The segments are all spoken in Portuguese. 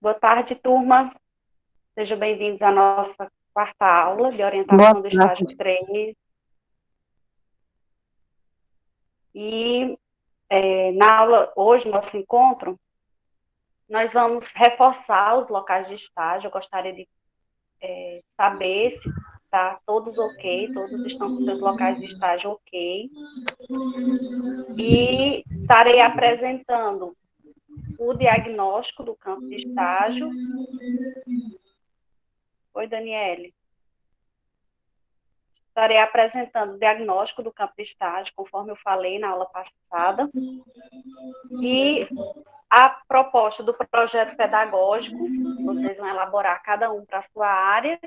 Boa tarde, turma. Sejam bem-vindos à nossa quarta aula de Boa orientação do estágio tarde. 3. E na aula, hoje, nosso encontro, nós vamos reforçar os locais de estágio. Eu gostaria de saber se está todos ok, todos estão com seus locais de estágio ok. E estarei apresentando o diagnóstico do campo de estágio. Oi, Daniele. Estarei apresentando o diagnóstico do campo de estágio, conforme eu falei na aula passada, e a proposta do projeto pedagógico, vocês vão elaborar cada um para a sua área,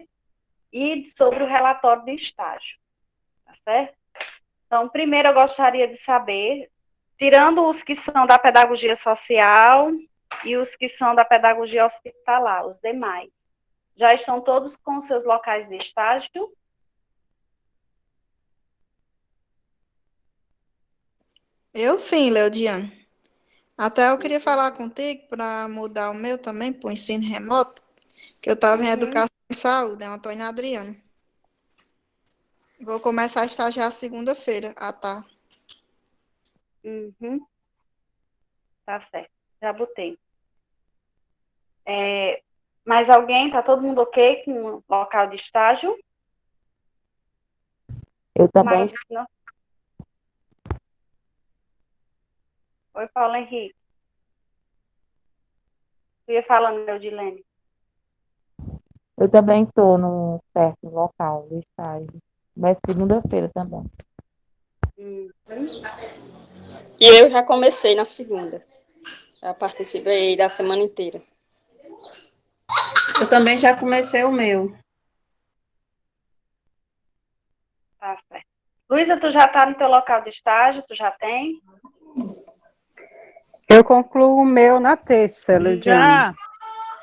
e sobre o relatório de estágio, tá certo? Então, primeiro eu gostaria de saber, tirando os que são da pedagogia social e os que são da pedagogia hospitalar, os demais, já estão todos com seus locais de estágio? Eu sim, Leodiane. Até eu queria falar contigo para mudar o meu também para o ensino remoto, que eu estava em Uhum, educação e saúde, é Antônio Adriano. Vou começar a estagiar segunda-feira, tá? uhum, tá certo, já botei. Mais alguém? Tá todo mundo ok com o local de estágio? Eu também, Mas, não. Oi, Paulo Henrique. Eu ia falando, Eudilene. eu também estou no certo local do estágio. Mas segunda-feira também. Uhum. E eu já comecei na segunda. Já participei da semana inteira. Eu também já comecei o meu. Tá certo. Luísa, tu já tá no teu local de estágio? Tu já tem? Eu concluo o meu na terça, Lidiane. Já,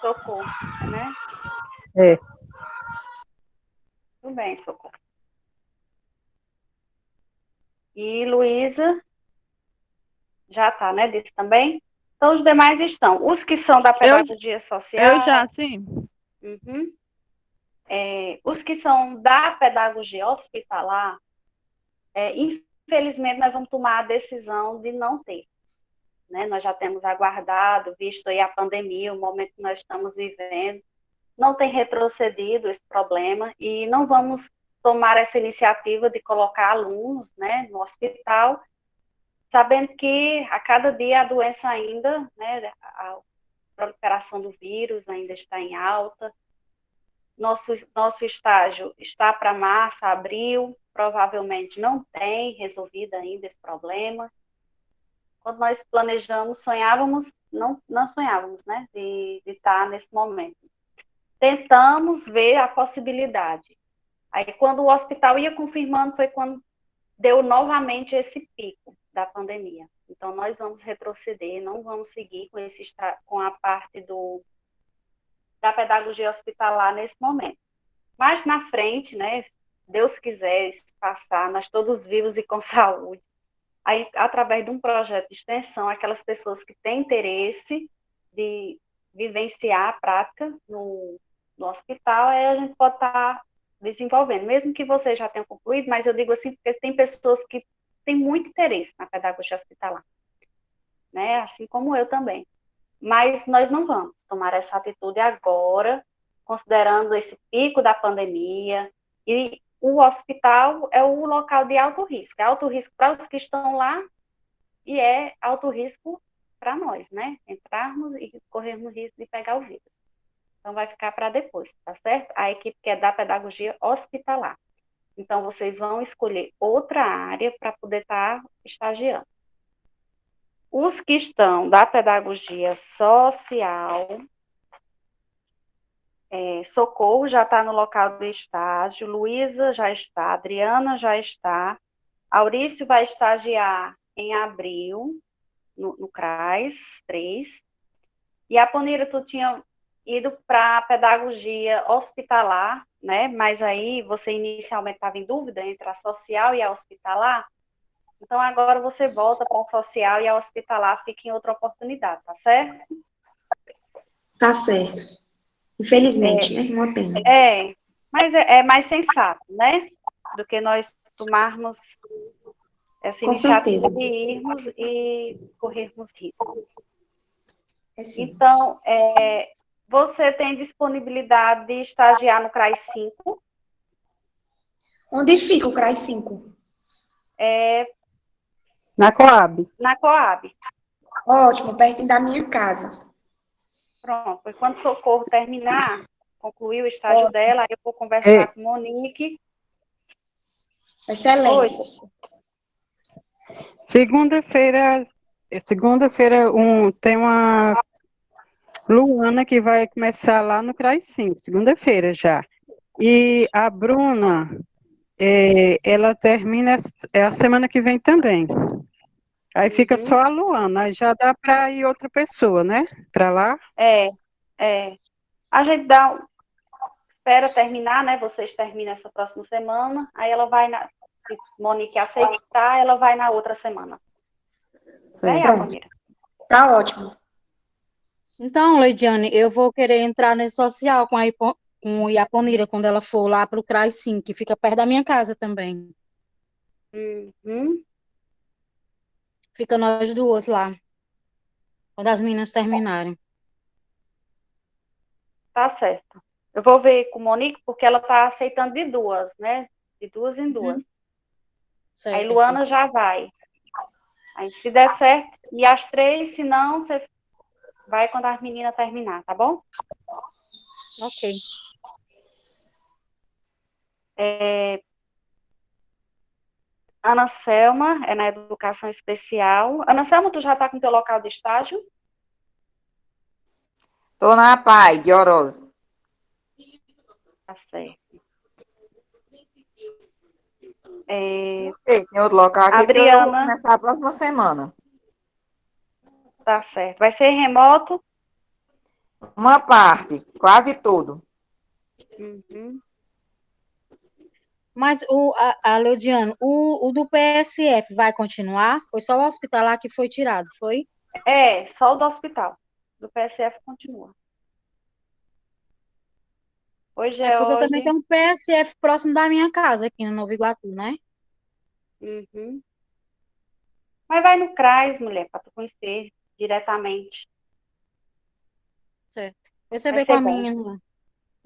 Socorro, né? É. Tudo bem, Socorro. E Luísa, já tá, né? Disse também? Então, os demais estão. Os que são da eu, pedagogia eu já, social, sim. uhum. Os que são da pedagogia hospitalar, infelizmente, nós vamos tomar a decisão de não ter. Né? Nós já temos aguardado, visto aí a pandemia, o momento que nós estamos vivendo, não tem retrocedido esse problema e não vamos tomar essa iniciativa de colocar alunos, né, no hospital, sabendo que a cada dia a doença ainda, né, a proliferação do vírus ainda está em alta. Nosso estágio está para março, abril, provavelmente não tem resolvido ainda esse problema. Quando nós planejamos, sonhávamos, não sonhávamos, né, de estar nesse momento. Tentamos ver a possibilidade. Aí, quando o hospital ia confirmando, foi quando deu novamente esse pico da pandemia. Então, nós vamos retroceder, não vamos seguir com a parte da pedagogia hospitalar nesse momento. Mas na frente, né, Deus quiser passar, nós todos vivos e com saúde, aí, através de um projeto de extensão, aquelas pessoas que têm interesse de vivenciar a prática no hospital, aí a gente pode estar desenvolvendo, mesmo que você já tenha concluído, mas eu digo assim, porque tem pessoas que têm muito interesse na pedagogia hospitalar, né, assim como eu também. Mas nós não vamos tomar essa atitude agora, considerando esse pico da pandemia, e o hospital é o local de alto risco para os que estão lá e é alto risco para nós, né? Entrarmos e corrermos risco de pegar o vírus. Então, vai ficar para depois, tá certo? A equipe que é da pedagogia hospitalar. Então, vocês vão escolher outra área para poder estar estagiando. Os que estão da pedagogia social, Socorro já está no local do estágio, Luísa já está, Adriana já está, Aurício vai estagiar em abril, no CRAS 3, e a Ponira, tu tinha ido para a pedagogia hospitalar, né? Mas aí você inicialmente estava em dúvida entre a social e a hospitalar, então agora você volta para a social e a hospitalar fica em outra oportunidade, tá certo? Tá certo. Infelizmente, né? Uma pena. Mas é mais sensato, né? Do que nós tomarmos essa Com iniciativa certeza. de irmos e corrermos risco. É sim. Então, você tem disponibilidade de estagiar no CRAS 5? Onde fica o CRAS 5? Na Coab. Na Coab. Ótimo, pertinho da minha casa. Pronto. E quando o Socorro terminar, concluir o estágio dela, aí eu vou conversar com Monique. Excelente. Oi. Segunda-feira, tem uma Luana que vai começar lá no CRAS 5, segunda-feira já. E a Bruna, ela termina a semana que vem também. Aí fica só a Luana, aí já dá para ir outra pessoa, né? Para lá. A gente espera terminar, né? Vocês terminam essa próxima semana, aí ela vai se Monique aceitar, ela vai na outra semana. Né, Yaponira? Tá ótimo. Então, Leidiane, eu vou querer entrar nesse social com a Iaponira quando ela for lá para o CRAS 5, que fica perto da minha casa também. Fica nós duas lá, quando as meninas terminarem. Tá certo. Eu vou ver com Monique, porque ela tá aceitando de duas, né? De duas em duas. Certo. Aí Luana já vai. Aí se der certo, e as três, se não, você vai quando as meninas terminar, tá bom? Ok. Ana Selma é na educação especial. Ana Selma, tu já tá com teu local de estágio? Tô na Paz, de Orosa. Tá certo. Tem outro local aqui que eu vou Adriana. começar a próxima semana. Tá certo. Vai ser remoto? Uma parte, quase tudo. Mas, Leudiano, o do PSF vai continuar? Foi só o hospitalar que foi tirado, foi? Só o do hospital. Do PSF continua. Hoje é porque eu também hoje. tenho um PSF próximo da minha casa, aqui no Novo Iguatu, né? Mas vai no CRAS, mulher, para tu conhecer diretamente. Certo. Você Vai vê com ser a bom. menina.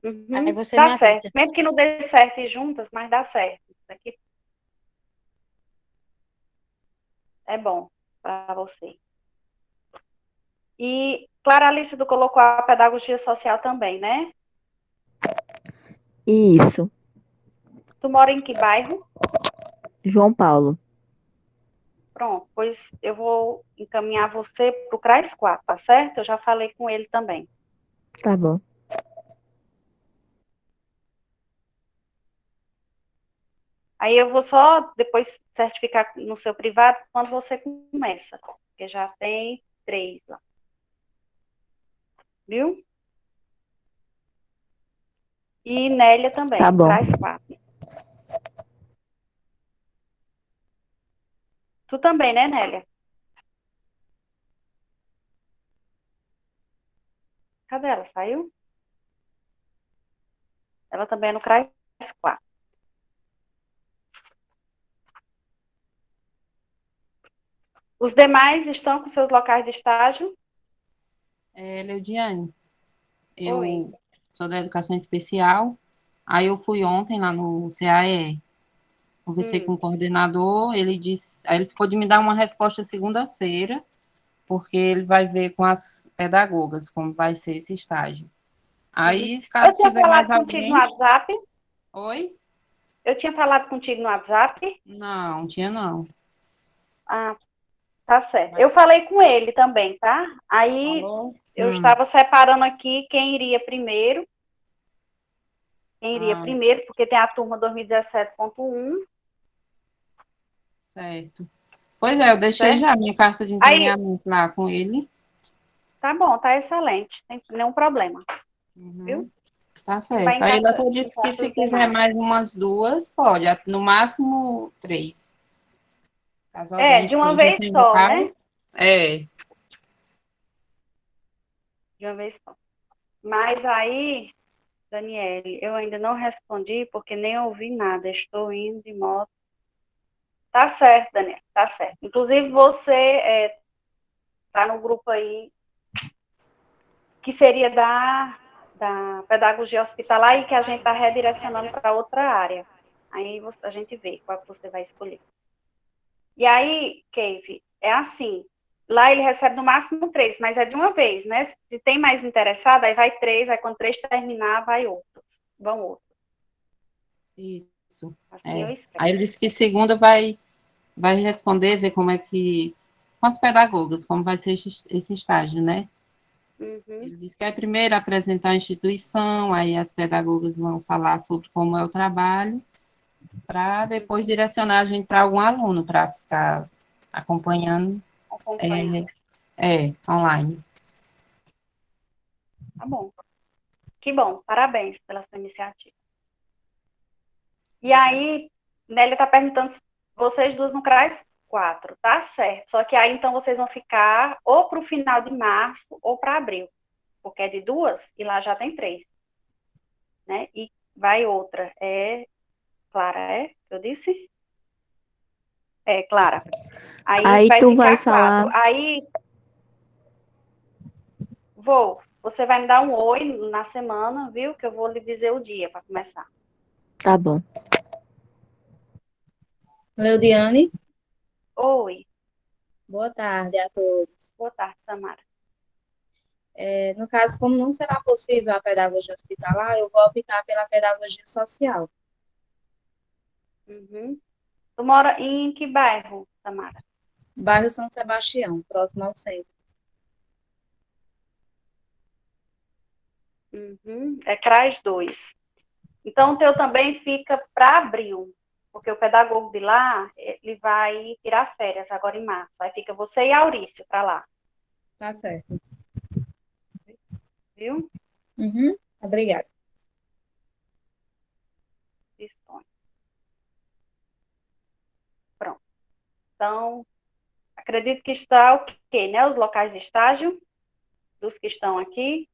Aí você Dá me certo. avisa. Mesmo que não dê certo ir juntas, mas dá certo. Isso aqui é bom para você. E Clara Alice, tu colocou a pedagogia social também, né? Isso. Tu mora em que bairro? João Paulo. Pronto, pois eu vou encaminhar você para o CRAS 4, tá certo? Eu já falei com ele também. Tá bom. Aí eu vou só depois certificar no seu privado quando você começa, porque já tem 3 lá. Viu? E Nélia também, Tá bom. CRAS 4. Tu também, né, Nélia? Cadê ela? Saiu? Ela também é no CRAS 4. Os demais estão com seus locais de estágio? Leudiane, eu Oi. sou da educação especial, aí eu fui ontem lá no CAE, conversei com o coordenador, aí ele ficou de me dar uma resposta segunda-feira, porque ele vai ver com as pedagogas como vai ser esse estágio. Aí, Eu caso tinha tiver mais falado contigo no alguém... WhatsApp? Oi? Eu tinha falado contigo no WhatsApp? Não, tinha não. Ah, tá certo. Eu falei com ele também, tá? Aí eu estava separando aqui quem iria primeiro. Porque tem a turma 2017.1. Certo. Pois é, eu deixei já a minha carta de encaminhamento lá com ele. Tá bom, tá excelente. Não tem nenhum problema. Viu? Tá Vai certo. Aí ele até disse que encaixar se os quiser demais. mais umas 2, pode. No máximo 3. Caso alguém De uma esteja vez sem só, local. né? É. De uma vez só. Mas aí, Daniele, eu ainda não respondi porque nem ouvi nada. Estou indo de moto. Tá certo, Daniele, tá certo. Inclusive, você tá no grupo aí que seria da pedagogia hospitalar e que a gente está redirecionando para outra área. Aí a gente vê qual que você vai escolher. E aí, Keive, é assim, lá ele recebe no máximo 3, mas é de uma vez, né? Se tem mais interessado, aí vai 3, aí quando 3 terminar, vão outros. Isso. Assim eu Aí espero. ele disse que segunda vai responder, ver como é que, com as pedagogas, como vai ser esse estágio, né? Uhum. Ele disse que é primeiro apresentar a instituição, aí as pedagogas vão falar sobre como é o trabalho, para depois direcionar a gente para algum aluno, para ficar acompanhando online. Tá bom. Que bom, parabéns pela sua iniciativa. E aí, Nélia está perguntando se vocês duas no CRAS 4, tá certo. Só que aí, então, vocês vão ficar ou para o final de março ou para abril, porque é de 2 e lá já tem 3. Né? E vai outra. Clara, eu disse? Clara. Aí vai tu vai ficar 4. falar. Aí, você vai me dar um oi na semana, viu? Que eu vou lhe dizer o dia para começar. Tá bom. Leodiane, Oi. boa tarde a todos. Boa tarde, Tamara. No caso, como não será possível a pedagogia hospitalar, eu vou optar pela pedagogia social. Uhum. Tu mora em que bairro, Tamara? Bairro São Sebastião, próximo ao centro. Uhum. É CRAS 2. Então, o teu também fica para abril, porque o pedagogo de lá, ele vai tirar férias agora em março. Aí fica você e a Aurício para lá. Tá certo. Viu? Uhum. Obrigada. Dispõe. Pronto. Então, acredito que está ok, né? Os locais de estágio dos que estão aqui.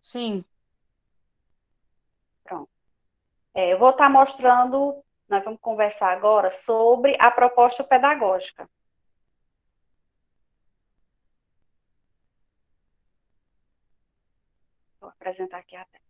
Sim. Pronto. Eu vou estar mostrando, nós vamos conversar agora sobre a proposta pedagógica. Vou apresentar aqui a tela.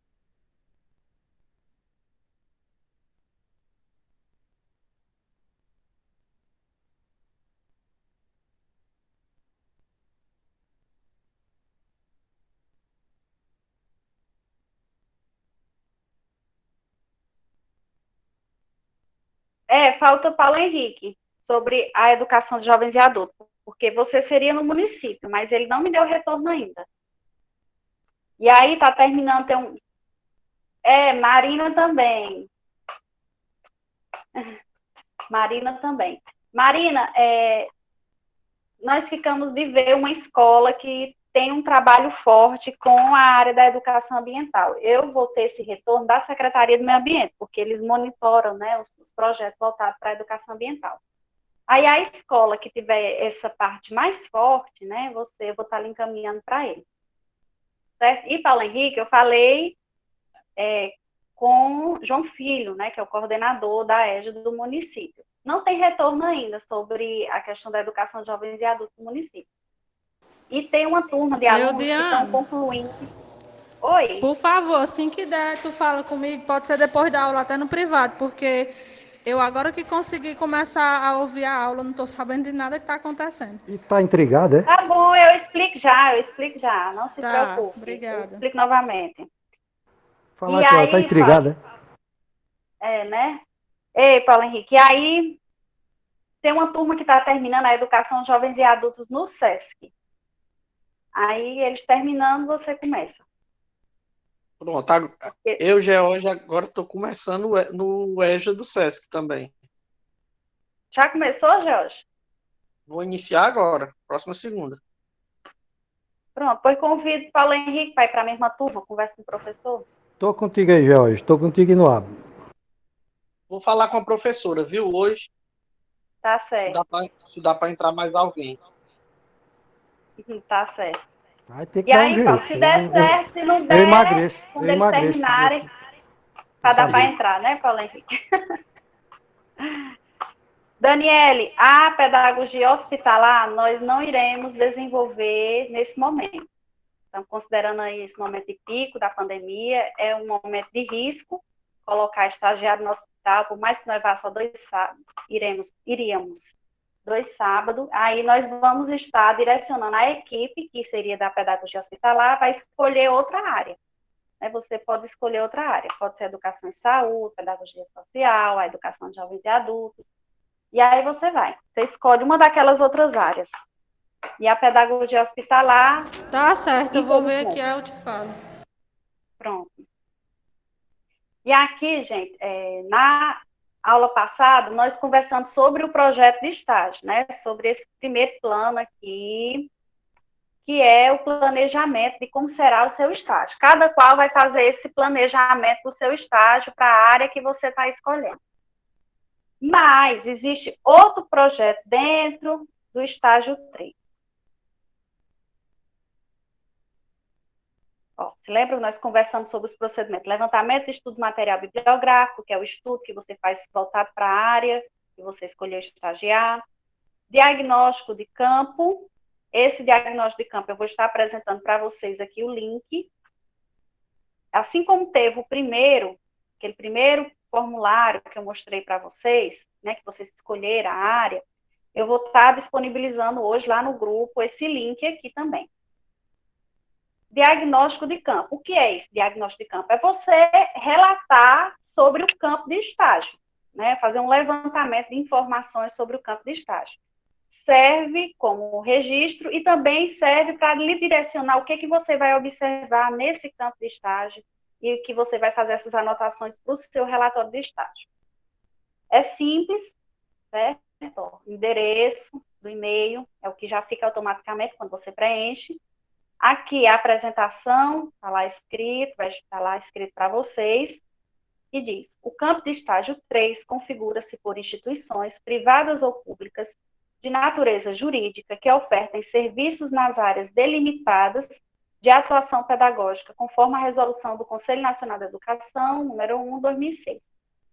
Falta o Paulo Henrique, sobre a educação de jovens e adultos, porque você seria no município, mas ele não me deu retorno ainda. E aí está terminando, Marina também. Marina também. Marina, nós ficamos de ver uma escola que tem um trabalho forte com a área da educação ambiental. Eu vou ter esse retorno da Secretaria do Meio Ambiente, porque eles monitoram, né, os projetos voltados para a educação ambiental. Aí a escola que tiver essa parte mais forte, né, eu vou estar lhe encaminhando para ele. Certo? E Paulo Henrique, eu falei com João Filho, né, que é o coordenador da égide do município. Não tem retorno ainda sobre a questão da educação de jovens e adultos no município. E tem uma turma de alunos que estão concluindo. Oi? Por favor, assim que der, tu fala comigo, pode ser depois da aula, até no privado, porque eu agora que consegui começar a ouvir a aula, não estou sabendo de nada que está acontecendo. E tá intrigada, é? Tá bom, eu explico já, não se preocupe. Obrigada. Eu explico novamente. Falar que ela tá intrigada. Né? Ei, Paulo Henrique, e aí tem uma turma que está terminando a educação de jovens e adultos no SESC. Aí, eles terminando, você começa. Pronto, eu já hoje agora estou começando no EJA do SESC também. Já começou, Jorge? Vou iniciar agora, próxima segunda. Pronto, pois convido Paulo Henrique para ir para a mesma turma, conversa com o professor. Tô contigo aí, Jorge. Tô contigo e no abo. Vou falar com a professora, viu, hoje. Tá certo. Se dá para entrar mais alguém. Tá certo. Vai ter que E dar um aí, Paulo, jeito. se der certo, se não Eu der, emagreço. quando Eu eles emagreço. terminarem, para dar para Saber. entrar, né, Paulo Henrique? Daniele, a pedagogia hospitalar nós não iremos desenvolver nesse momento. Então, considerando aí esse momento de pico da pandemia, é um momento de risco colocar estagiário no hospital, por mais que nós vá só 2 sábados, iríamos 2 sábados, aí nós vamos estar direcionando a equipe, que seria da pedagogia hospitalar, vai escolher outra área. Né? Você pode escolher outra área, pode ser educação e saúde, pedagogia social, a educação de jovens e adultos, e aí você escolhe uma daquelas outras áreas. E a pedagogia hospitalar... Tá certo, eu vou ver aqui, aí eu te falo. Pronto. E aqui, gente, na aula passada, nós conversamos sobre o projeto de estágio, né? Sobre esse primeiro plano aqui, que é o planejamento de como será o seu estágio. Cada qual vai fazer esse planejamento do seu estágio para a área que você está escolhendo. Mas existe outro projeto dentro do estágio 3. Ó, se lembra, nós conversamos sobre os procedimentos. Levantamento de estudo material bibliográfico, que é o estudo que você faz voltado para a área que você escolheu estagiar. Diagnóstico de campo. Esse diagnóstico de campo eu vou estar apresentando para vocês aqui o link. Assim como teve aquele primeiro formulário que eu mostrei para vocês, né, que vocês escolheram a área, eu vou estar disponibilizando hoje lá no grupo esse link aqui também. Diagnóstico de campo. O que é esse diagnóstico de campo? É você relatar sobre o campo de estágio, né? Fazer um levantamento de informações sobre o campo de estágio. Serve como registro e também serve para lhe direcionar o que você vai observar nesse campo de estágio e que você vai fazer essas anotações para o seu relatório de estágio. É simples, certo? O endereço do e-mail é o que já fica automaticamente quando você preenche. Aqui a apresentação, está lá escrito, vai estar lá escrito para vocês, e diz: o campo de estágio 3 configura-se por instituições privadas ou públicas de natureza jurídica que ofertem serviços nas áreas delimitadas de atuação pedagógica, conforme a resolução do Conselho Nacional da Educação, número 1/2006,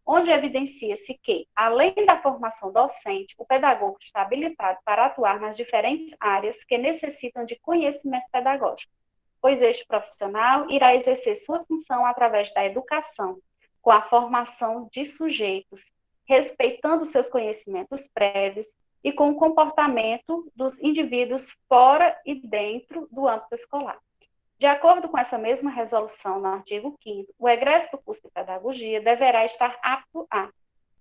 onde evidencia-se que, além da formação docente, o pedagogo está habilitado para atuar nas diferentes áreas que necessitam de conhecimento pedagógico, pois este profissional irá exercer sua função através da educação, com a formação de sujeitos, respeitando seus conhecimentos prévios e com o comportamento dos indivíduos fora e dentro do âmbito escolar. De acordo com essa mesma resolução, no artigo 5º, o egresso do curso de pedagogia deverá estar apto a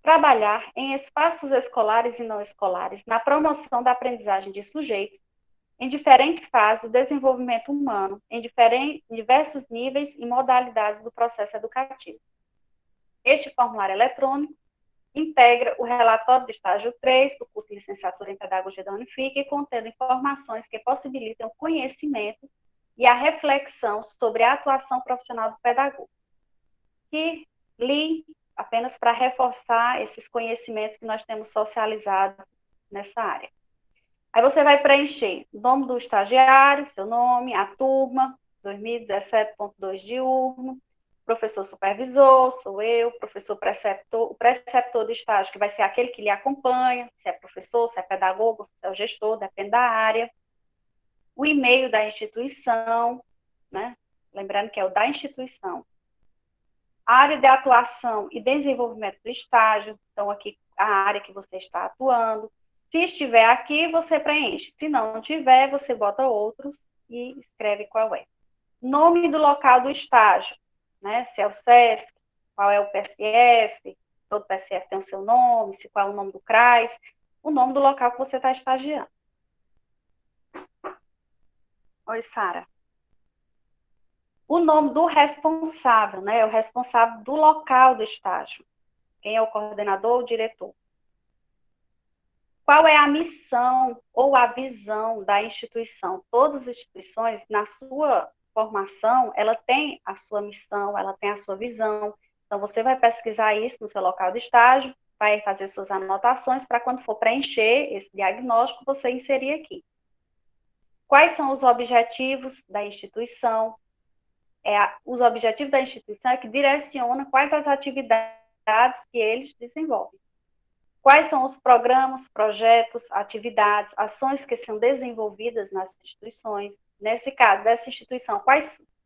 trabalhar em espaços escolares e não escolares, na promoção da aprendizagem de sujeitos, em diferentes fases do desenvolvimento humano, em diversos níveis e modalidades do processo educativo. Este formulário eletrônico integra o relatório de estágio 3 do curso de licenciatura em pedagogia da Unifique, contendo informações que possibilitam o conhecimento e a reflexão sobre a atuação profissional do pedagogo. Que li apenas para reforçar esses conhecimentos que nós temos socializado nessa área. Aí você vai preencher o nome do estagiário, seu nome, a turma, 2017.2 diurno, professor supervisor, sou eu, professor preceptor, o preceptor de estágio, que vai ser aquele que lhe acompanha, se é professor, se é pedagogo, se é o gestor, depende da área. O e-mail da instituição, né? Lembrando que é o da instituição. A área de atuação e desenvolvimento do estágio, então aqui a área que você está atuando. Se estiver aqui, você preenche. Se não tiver, você bota outros e escreve qual é. Nome do local do estágio, né? Se é o SESC, qual é o PSF, todo PSF tem o seu nome, se qual é o nome do CRAS, o nome do local que você está estagiando. Oi, Sara. O nome do responsável, né? O responsável do local do estágio. Quem é o coordenador ou diretor? Qual é a missão ou a visão da instituição? Todas as instituições, na sua formação, ela tem a sua missão, ela tem a sua visão. Então, você vai pesquisar isso no seu local de estágio, vai fazer suas anotações para quando for preencher esse diagnóstico, você inserir aqui. quais são os objetivos da instituição. Os objetivos da instituição é que direciona quais as atividades que eles desenvolvem. Quais são os programas, projetos, atividades, ações que são desenvolvidas nas instituições. Nesse caso, dessa instituição,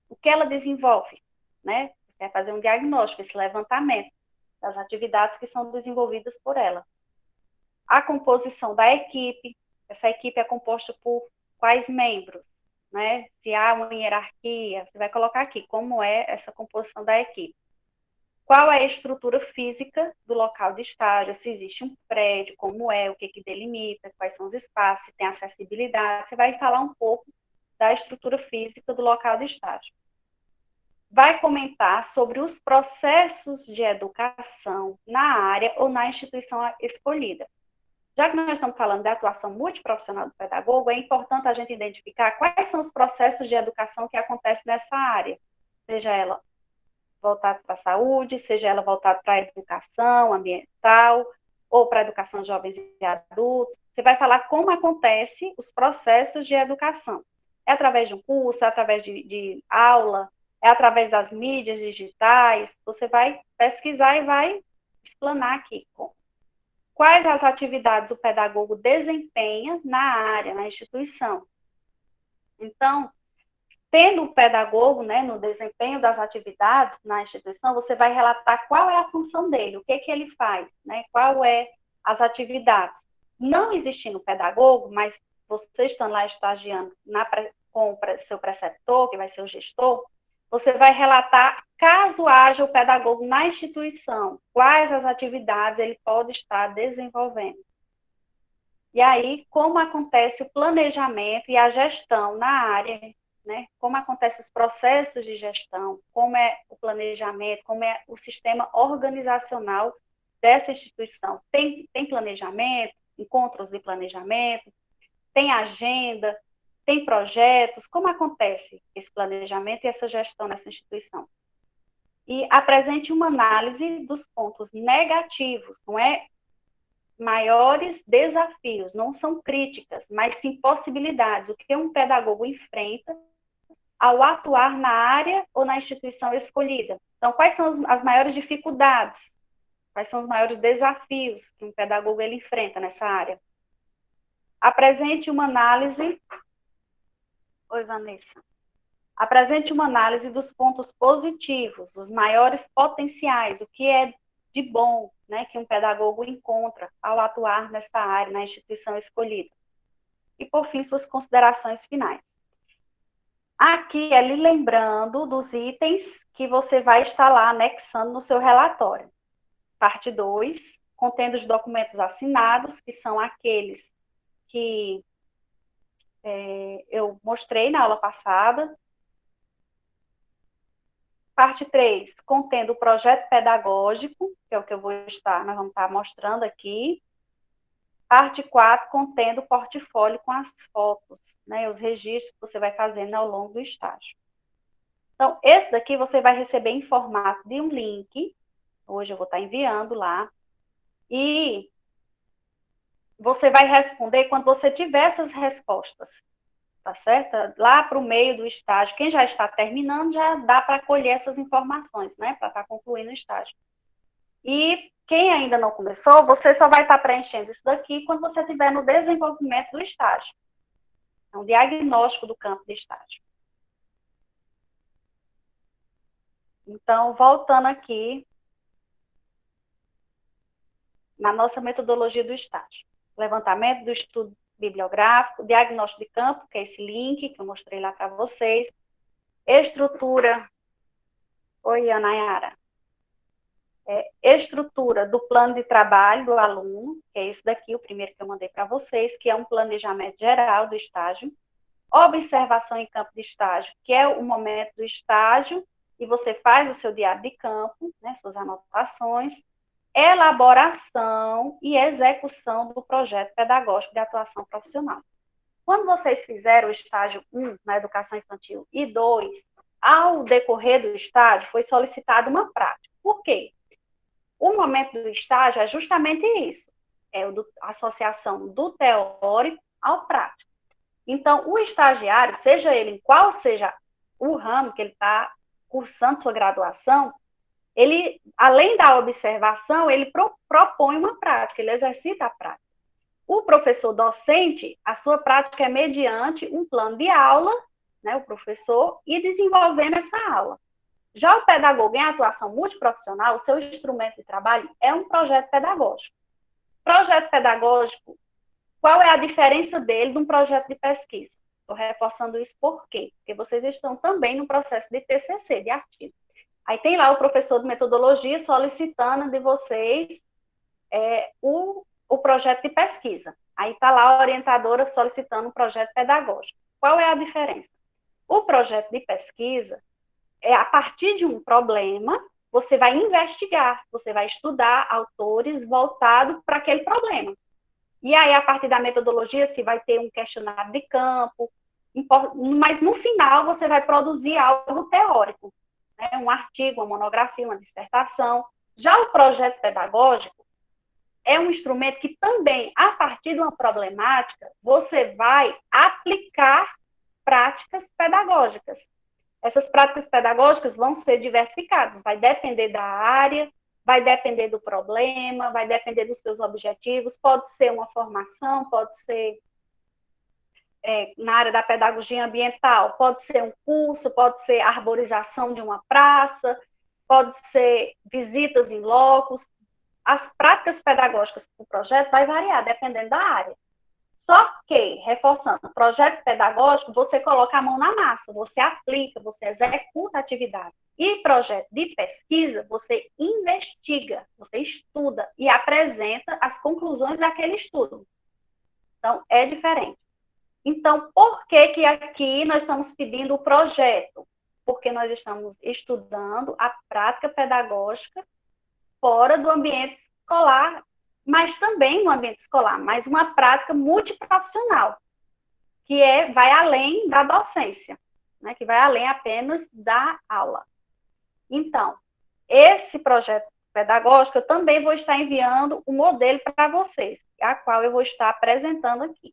o que ela desenvolve, né? Você vai fazer um diagnóstico, esse levantamento das atividades que são desenvolvidas por ela. A composição da equipe, essa equipe é composta por quais membros, né? Se há uma hierarquia, você vai colocar aqui como é essa composição da equipe. Qual é a estrutura física do local de estágio, se existe um prédio, como é, o que delimita, quais são os espaços, se tem acessibilidade, você vai falar um pouco da estrutura física do local de estágio. Vai comentar sobre os processos de educação na área ou na instituição escolhida. Já que nós estamos falando da atuação multiprofissional do pedagogo, é importante a gente identificar quais são os processos de educação que acontecem nessa área, seja ela voltada para a saúde, seja ela voltada para a educação ambiental, ou para a educação de jovens e adultos. Você vai falar como acontecem os processos de educação. É através de um curso, é através de aula, é através das mídias digitais. Você vai pesquisar e vai explanar aqui quais as atividades o pedagogo desempenha na área, na instituição. Então, tendo o pedagogo, né, no desempenho das atividades na instituição, você vai relatar qual é a função dele, o que ele faz, né, qual é as atividades. Não existindo pedagogo, mas você estando lá estagiando com o seu preceptor, que vai ser o gestor, você vai relatar, caso haja o pedagogo na instituição, quais as atividades ele pode estar desenvolvendo. E aí, como acontece o planejamento e a gestão na área, né? Como acontecem os processos de gestão, como é o planejamento, como é o sistema organizacional dessa instituição. Tem planejamento, encontros de planejamento, tem agenda, tem projetos, como acontece esse planejamento e essa gestão nessa instituição. E apresente uma análise dos pontos negativos, não é maiores desafios, não são críticas, mas sim possibilidades, o que um pedagogo enfrenta ao atuar na área ou na instituição escolhida. Então, quais são as maiores dificuldades? Quais são os maiores desafios que um pedagogo ele enfrenta nessa área? Apresente uma análise... Oi, Vanessa. Apresente uma análise dos pontos positivos, os maiores potenciais, o que é de bom, né, que um pedagogo encontra ao atuar nessa área, na instituição escolhida. E, por fim, suas considerações finais. Aqui é lhe lembrando dos itens que você vai estar lá anexando no seu relatório. Parte 2, contendo os documentos assinados, que são aqueles que eu mostrei na aula passada. Parte 3, contendo o projeto pedagógico, que é o que nós vamos estar mostrando aqui. Parte 4, contendo o portfólio com as fotos, né, os registros que você vai fazendo ao longo do estágio. Então, esse daqui você vai receber em formato de um link, hoje eu vou estar enviando lá, e você vai responder quando você tiver essas respostas, tá certo? Lá para o meio do estágio, quem já está terminando, já dá para colher essas informações, né, para estar concluindo o estágio. E quem ainda não começou, você só vai estar preenchendo isso daqui quando você estiver no desenvolvimento do estágio. É um diagnóstico do campo de estágio. Então, voltando aqui na nossa metodologia do estágio. Levantamento do estudo bibliográfico, diagnóstico de campo, que é esse link que eu mostrei lá para vocês. Estrutura. Oi, Anayara. Estrutura do plano de trabalho do aluno, que é esse daqui, o primeiro que eu mandei para vocês, que é um planejamento geral do estágio. Observação em campo de estágio, que é o momento do estágio, e você faz o seu diário de campo, né, suas anotações. Elaboração e execução do projeto pedagógico de atuação profissional. Quando vocês fizeram o estágio 1 na educação infantil e 2, ao decorrer do estágio, foi solicitada uma prática. Por quê? O momento do estágio é justamente isso, é a associação do teórico ao prático. Então, o estagiário, seja ele em qual seja o ramo que ele está cursando sua graduação, ele, além da observação, ele propõe uma prática, ele exercita a prática. O professor docente, a sua prática é mediante um plano de aula, né, o professor, e desenvolvendo essa aula. Já o pedagogo em atuação multiprofissional, o seu instrumento de trabalho é um projeto pedagógico. Projeto pedagógico, qual é a diferença dele de um projeto de pesquisa? Estou reforçando isso por quê? Porque vocês estão também no processo de TCC, de artigo. Aí tem lá o professor de metodologia solicitando de vocês o projeto de pesquisa. Aí está lá a orientadora solicitando um projeto pedagógico. Qual é a diferença? O projeto de pesquisa é a partir de um problema, você vai investigar, você vai estudar autores voltados para aquele problema. E aí, a partir da metodologia, se vai ter um questionário de campo, mas no final você vai produzir algo teórico, né? Um artigo, uma monografia, uma dissertação. Já o projeto pedagógico é um instrumento que também, a partir de uma problemática, você vai aplicar práticas pedagógicas. Essas práticas pedagógicas vão ser diversificadas, vai depender da área, vai depender do problema, vai depender dos seus objetivos, pode ser uma formação, pode ser na área da pedagogia ambiental, pode ser um curso, pode ser arborização de uma praça, pode ser visitas em locos. As práticas pedagógicas para o projeto vai variar, dependendo da área. Só que, reforçando, o projeto pedagógico, você coloca a mão na massa, você aplica, você executa a atividade. E projeto de pesquisa, você investiga, você estuda e apresenta as conclusões daquele estudo. Então, é diferente. Então, por que que aqui nós estamos pedindo o projeto? Porque nós estamos estudando a prática pedagógica fora do ambiente escolar, mas também no ambiente escolar, mas uma prática multiprofissional, que vai além da docência, né, que vai além apenas da aula. Então, esse projeto pedagógico, eu também vou estar enviando o modelo para vocês, a qual eu vou estar apresentando aqui.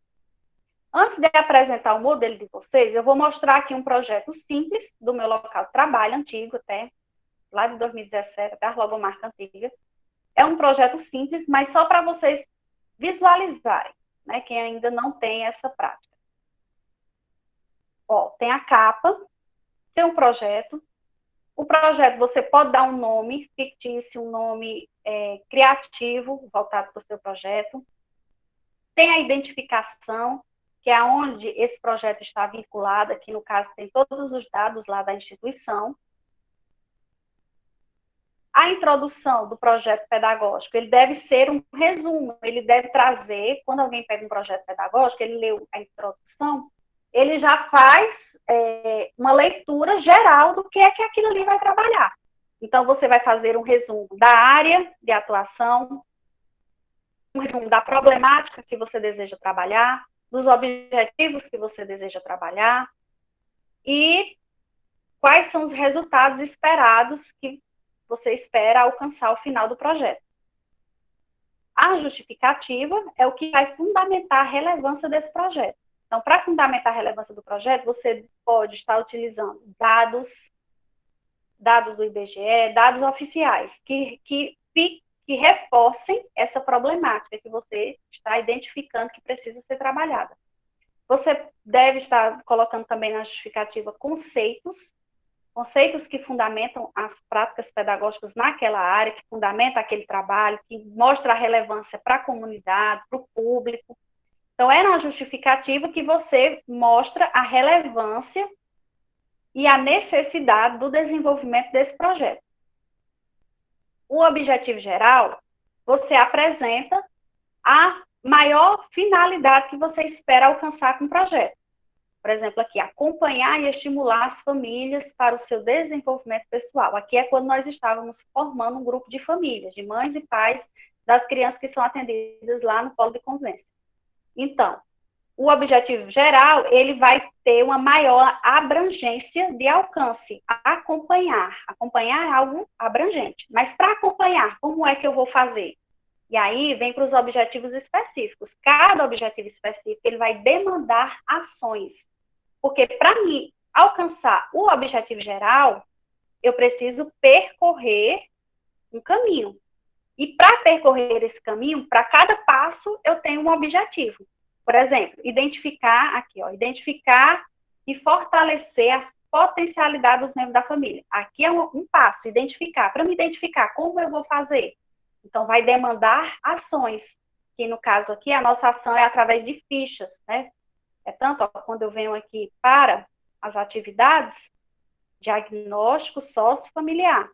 Antes de apresentar o modelo de vocês, eu vou mostrar aqui um projeto simples do meu local de trabalho, antigo até, lá de 2017, até a logomarca antiga. É um projeto simples, mas só para vocês visualizarem, né, quem ainda não tem essa prática. Ó, tem a capa, tem um projeto. O projeto, você pode dar um nome fictício, um nome criativo, voltado para o seu projeto. Tem a identificação, que é onde esse projeto está vinculado, aqui no caso tem todos os dados lá da instituição. A introdução do projeto pedagógico, ele deve ser um resumo, ele deve trazer, quando alguém pega um projeto pedagógico, ele leu a introdução, ele já faz uma leitura geral do que é que aquilo ali vai trabalhar. Então, você vai fazer um resumo da área de atuação, um resumo da problemática que você deseja trabalhar, dos objetivos que você deseja trabalhar, e quais são os resultados esperados que você espera alcançar ao final do projeto. A justificativa é o que vai fundamentar a relevância desse projeto. Então, para fundamentar a relevância do projeto, você pode estar utilizando dados do IBGE, dados oficiais, que reforcem essa problemática que você está identificando que precisa ser trabalhada. Você deve estar colocando também na justificativa conceitos que fundamentam as práticas pedagógicas naquela área, que fundamenta aquele trabalho, que mostra a relevância para a comunidade, para o público. Então, é na justificativa que você mostra a relevância e a necessidade do desenvolvimento desse projeto. O objetivo geral, você apresenta a maior finalidade que você espera alcançar com o projeto. Por exemplo, aqui, acompanhar e estimular as famílias para o seu desenvolvimento pessoal. Aqui é quando nós estávamos formando um grupo de famílias, de mães e pais das crianças que são atendidas lá no polo de convivência. Então, o objetivo geral, ele vai ter uma maior abrangência de alcance. Acompanhar é algo abrangente. Mas para acompanhar, como é que eu vou fazer? E aí vem para os objetivos específicos. Cada objetivo específico, ele vai demandar ações. Porque para mim alcançar o objetivo geral, eu preciso percorrer um caminho. E para percorrer esse caminho, para cada passo, eu tenho um objetivo. Por exemplo, identificar e fortalecer as potencialidades dos membros da família. Aqui é um passo, identificar. Para me identificar, como eu vou fazer? Então, vai demandar ações, que no caso aqui, a nossa ação é através de fichas, né? É tanto, quando eu venho aqui para as atividades, diagnóstico sociofamiliar.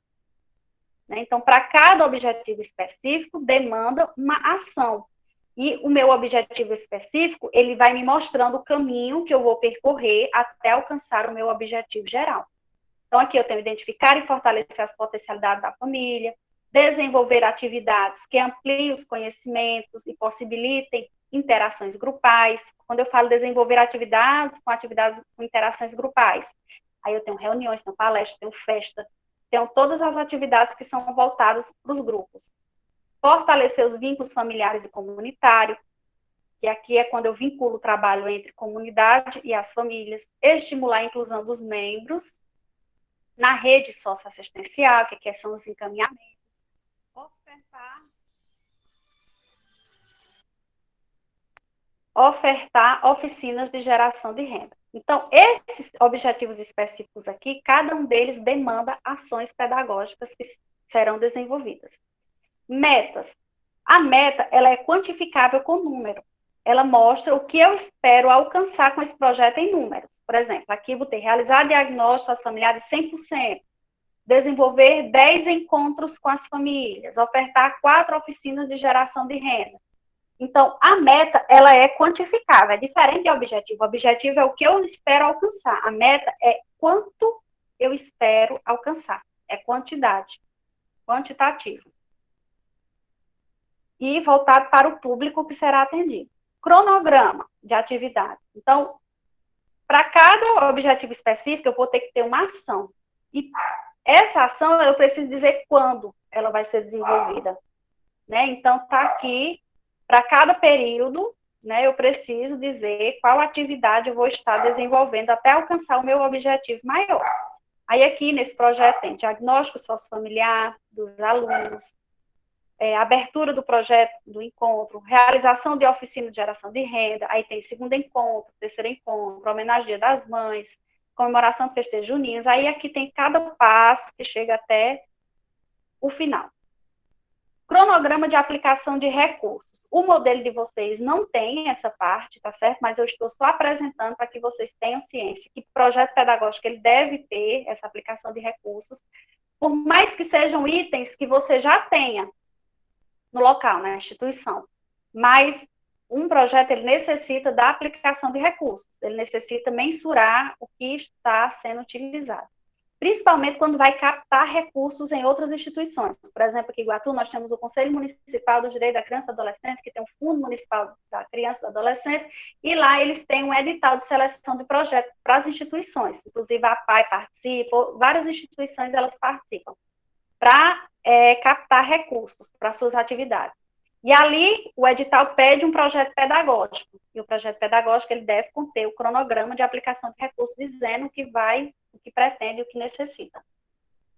Né? Então, para cada objetivo específico, demanda uma ação. E o meu objetivo específico, ele vai me mostrando o caminho que eu vou percorrer até alcançar o meu objetivo geral. Então, aqui eu tenho identificar e fortalecer as potencialidades da família, desenvolver atividades que ampliem os conhecimentos e possibilitem interações grupais. Quando eu falo desenvolver atividades com interações grupais, aí eu tenho reuniões, tenho palestras, tenho festa, tenho todas as atividades que são voltadas para os grupos. Fortalecer os vínculos familiares e comunitários, que aqui é quando eu vinculo o trabalho entre comunidade e as famílias. Estimular a inclusão dos membros na rede socioassistencial, que são os encaminhamentos. Ofertar oficinas de geração de renda. Então, esses objetivos específicos aqui, cada um deles demanda ações pedagógicas que serão desenvolvidas. Metas. A meta, ela é quantificável com número. Ela mostra o que eu espero alcançar com esse projeto em números. Por exemplo, aqui eu botei realizar diagnóstico às familiares 100%, desenvolver 10 encontros com as famílias, ofertar 4 oficinas de geração de renda. Então, a meta, ela é quantificável, é diferente do objetivo. O objetivo é o que eu espero alcançar. A meta é quanto eu espero alcançar. É quantidade, quantitativo. E voltado para o público que será atendido. Cronograma de atividade. Então, para cada objetivo específico, eu vou ter que ter uma ação. E essa ação, eu preciso dizer quando ela vai ser desenvolvida. Né? Então, está aqui, para cada período, né, eu preciso dizer qual atividade eu vou estar desenvolvendo até alcançar o meu objetivo maior. Aí, aqui, nesse projeto, tem diagnóstico sociofamiliar dos alunos, abertura do projeto do encontro, realização de oficina de geração de renda, aí tem segundo encontro, terceiro encontro, homenagem ao Dia das Mães, comemoração de festejos juninos, aí aqui tem cada passo que chega até o final. Cronograma de aplicação de recursos. O modelo de vocês não tem essa parte, tá certo? Mas eu estou só apresentando para que vocês tenham ciência que o projeto pedagógico ele deve ter essa aplicação de recursos, por mais que sejam itens que você já tenha no local, na instituição. Mas um projeto, ele necessita da aplicação de recursos, ele necessita mensurar o que está sendo utilizado. Principalmente quando vai captar recursos em outras instituições. Por exemplo, aqui em Iguatu, nós temos o Conselho Municipal do Direito da Criança e do Adolescente, que tem um Fundo Municipal da Criança e do Adolescente, e lá eles têm um edital de seleção de projetos para as instituições. Inclusive, a PAI participa, várias instituições elas participam, para captar recursos para suas atividades. E ali, o edital pede um projeto pedagógico, e o projeto pedagógico ele deve conter o cronograma de aplicação de recursos, dizendo o que pretende e o que necessita.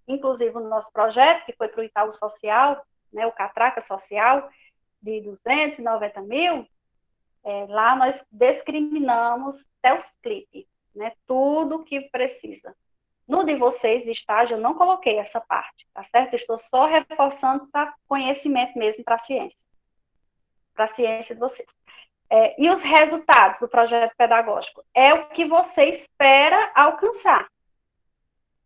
Inclusive, o nosso projeto, que foi para o Itaú Social, né, o Catraca Social, de 290 mil, lá nós discriminamos até os clipes, né, tudo o que precisa. No de vocês, de estágio, eu não coloquei essa parte, tá certo? Eu estou só reforçando para conhecimento mesmo, para a ciência de vocês. E os resultados do projeto pedagógico? É o que você espera alcançar.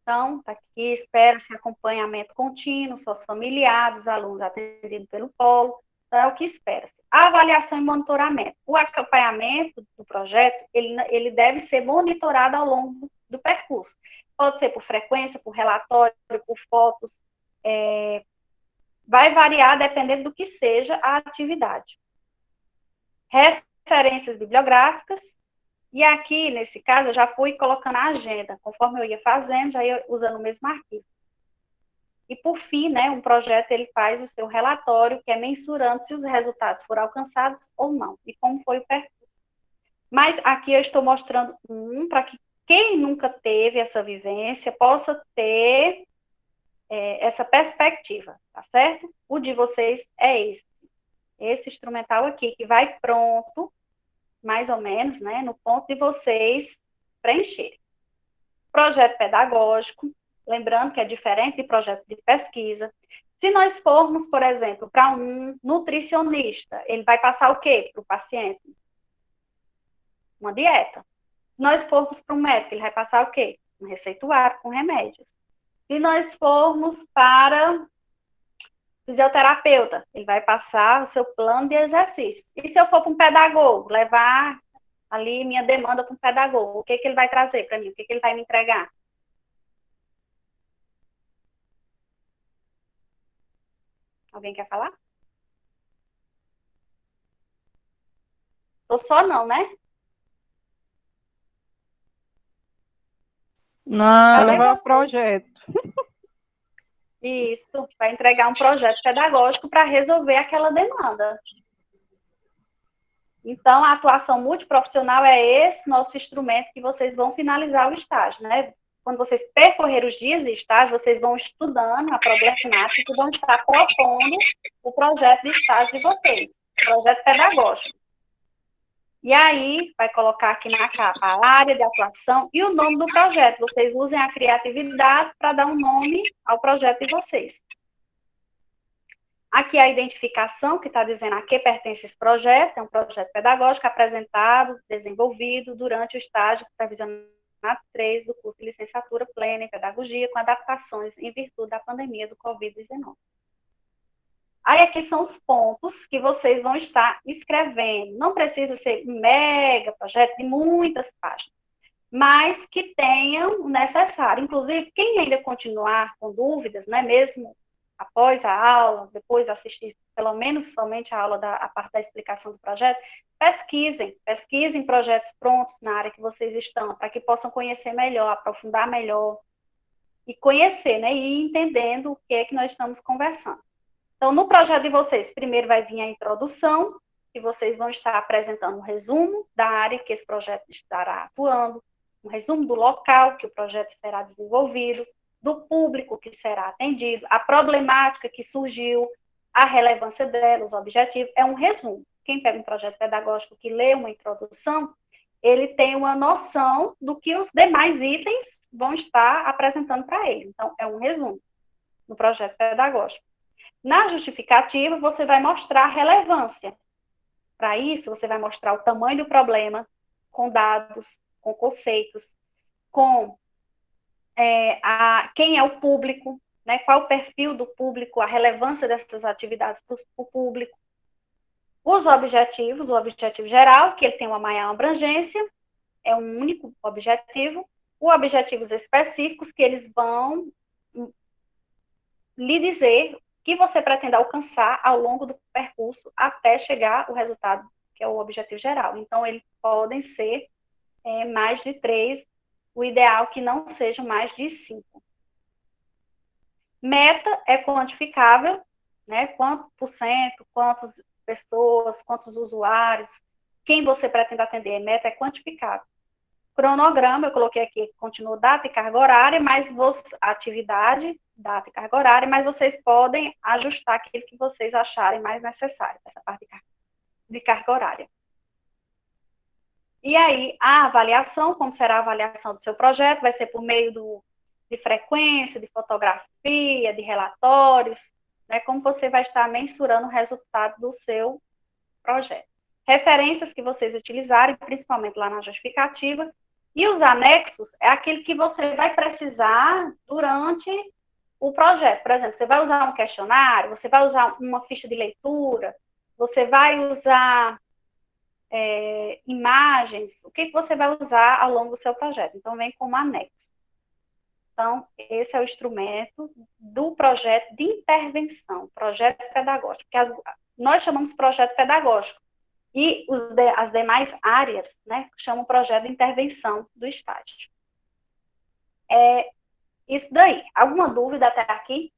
Então, está aqui, espera-se acompanhamento contínuo, sociofamiliar, dos alunos atendidos pelo polo, então é o que espera-se. Avaliação e monitoramento. O acompanhamento do projeto, ele deve ser monitorado ao longo do percurso. Pode ser por frequência, por relatório, por fotos, vai variar dependendo do que seja a atividade. Referências bibliográficas, e aqui, nesse caso, eu já fui colocando a agenda, conforme eu ia fazendo, já ia usando o mesmo arquivo. E, por fim, né, um projeto ele faz o seu relatório, que é mensurando se os resultados foram alcançados ou não, e como foi o percurso. Mas aqui eu estou mostrando para que quem nunca teve essa vivência possa ter essa perspectiva, tá certo? O de vocês é esse instrumental aqui, que vai pronto, mais ou menos, né, no ponto de vocês preencherem. Projeto pedagógico, lembrando que é diferente de projeto de pesquisa. Se nós formos, por exemplo, para um nutricionista, ele vai passar o quê para o paciente? Uma dieta. Se nós formos para um médico, ele vai passar o quê? Um receituário com remédios. Se nós formos para fisioterapeuta, ele vai passar o seu plano de exercícios. E se eu for para um pedagogo, levar ali minha demanda para um pedagogo, o que ele vai trazer para mim? O que ele vai me entregar? Alguém quer falar? Tô só não, né? Vai levar o projeto. Isso, vai entregar um projeto pedagógico para resolver aquela demanda. Então, a atuação multiprofissional é esse nosso instrumento que vocês vão finalizar o estágio, né? Quando vocês percorrerem os dias de estágio, vocês vão estudando a problemática e vão estar propondo o projeto de estágio de vocês, o projeto pedagógico. E aí, vai colocar aqui na capa a área de atuação e o nome do projeto. Vocês usem a criatividade para dar um nome ao projeto de vocês. Aqui a identificação, que está dizendo a que pertence esse projeto, é um projeto pedagógico apresentado, desenvolvido durante o estágio supervisionado 3 do curso de licenciatura plena em pedagogia, com adaptações em virtude da pandemia do Covid-19. Aí aqui são os pontos que vocês vão estar escrevendo. Não precisa ser um mega projeto de muitas páginas, mas que tenham o necessário. Inclusive, quem ainda continuar com dúvidas, né, mesmo após a aula, depois assistir pelo menos somente a aula a parte da explicação do projeto, pesquisem projetos prontos na área que vocês estão, para que possam conhecer melhor, aprofundar melhor, e conhecer, né, e ir entendendo o que é que nós estamos conversando. Então, no projeto de vocês, primeiro vai vir a introdução, que vocês vão estar apresentando um resumo da área que esse projeto estará atuando, um resumo do local que o projeto será desenvolvido, do público que será atendido, a problemática que surgiu, a relevância dela, os objetivos, é um resumo. Quem pega um projeto pedagógico que lê uma introdução, ele tem uma noção do que os demais itens vão estar apresentando para ele. Então, é um resumo no projeto pedagógico. Na justificativa, você vai mostrar a relevância. Para isso, você vai mostrar o tamanho do problema, com dados, com conceitos, com quem é o público, né, qual o perfil do público, a relevância dessas atividades para o público. Os objetivos, o objetivo geral, que ele tem uma maior abrangência, é um único objetivo. Os objetivos específicos, que eles vão lhe dizer que você pretende alcançar ao longo do percurso até chegar ao resultado, que é o objetivo geral. Então, eles podem ser mais de 3, o ideal que não sejam mais de 5. Meta é quantificável, né? Quanto por cento, quantas pessoas, quantos usuários, quem você pretende atender. Meta é quantificável. Cronograma, eu coloquei aqui, continua data e carga horária, mas atividade, data e carga horária, mas vocês podem ajustar aquilo que vocês acharem mais necessário, essa parte de carga horária. E aí, a avaliação, como será a avaliação do seu projeto, vai ser por meio de frequência, de fotografia, de relatórios, né, como você vai estar mensurando o resultado do seu projeto. Referências que vocês utilizarem, principalmente lá na justificativa, e os anexos é aquilo que você vai precisar durante o projeto. Por exemplo, você vai usar um questionário, você vai usar uma ficha de leitura, você vai usar imagens, o que você vai usar ao longo do seu projeto. Então, vem como anexo. Então, esse é o instrumento do projeto de intervenção, projeto pedagógico, que nós chamamos de projeto pedagógico, e as demais áreas, né, chamam projeto de intervenção do estágio. Isso daí. Alguma dúvida até aqui?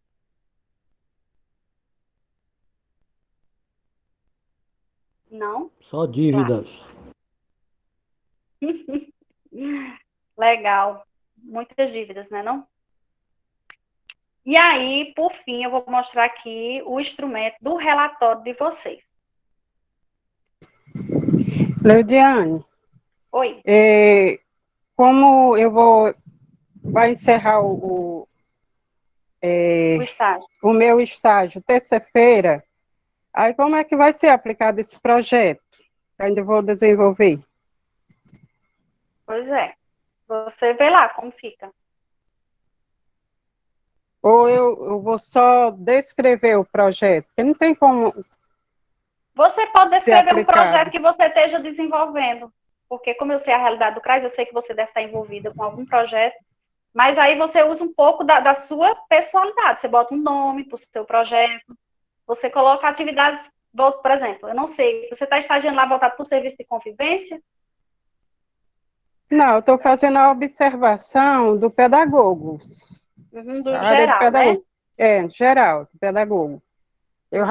Não? Só dívidas. Legal. Muitas dívidas, né, não? E aí, por fim, eu vou mostrar aqui o instrumento do relatório de vocês. Leudiane, Oi. como vai encerrar O estágio. o meu estágio terça-feira, aí como é que vai ser aplicado esse projeto? Eu ainda vou desenvolver. Pois é. Você vê lá como fica. Ou eu vou só descrever o projeto? Porque não tem como Você pode ser descrever um aplicado. projeto que você esteja desenvolvendo. Porque, como eu sei a realidade do CRAS, eu sei que você deve estar envolvida com algum projeto. Mas aí você usa um pouco da sua personalidade. Você bota um nome para o seu projeto. Você coloca atividades, por exemplo, eu não sei, você está estagiando lá voltado para o serviço de convivência? Não, eu estou fazendo a observação do pedagogo. Do A área de geral, pedagogo. né? Geral, do pedagogo. Eu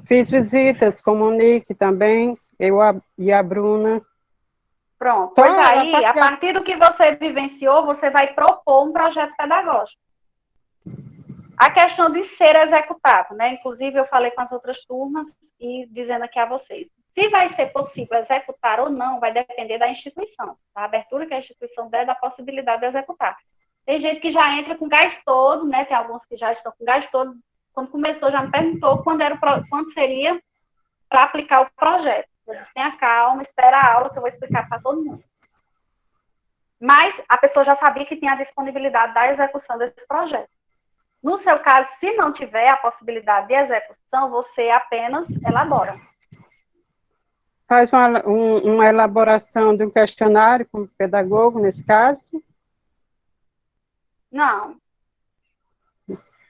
fiz visitas com o Monique também, e a Bruna. Pronto, Só pois aí, a partir do que você vivenciou, você vai propor um projeto pedagógico. A questão de ser executado, né? Inclusive, eu falei com as outras turmas e dizendo aqui a vocês. Se vai ser possível executar ou não, vai depender da instituição. A abertura que a instituição der da possibilidade de executar. Tem gente que já entra com gás todo, né? Tem alguns que já estão com gás todo. Quando começou, já me perguntou quando seria para aplicar o projeto. Eu disse, tenha calma, espera a aula que eu vou explicar para todo mundo. Mas a pessoa já sabia que tinha a disponibilidade da execução desse projeto. No seu caso, se não tiver a possibilidade de execução, você apenas elabora. Faz uma elaboração de um questionário com o pedagogo, nesse caso? Não.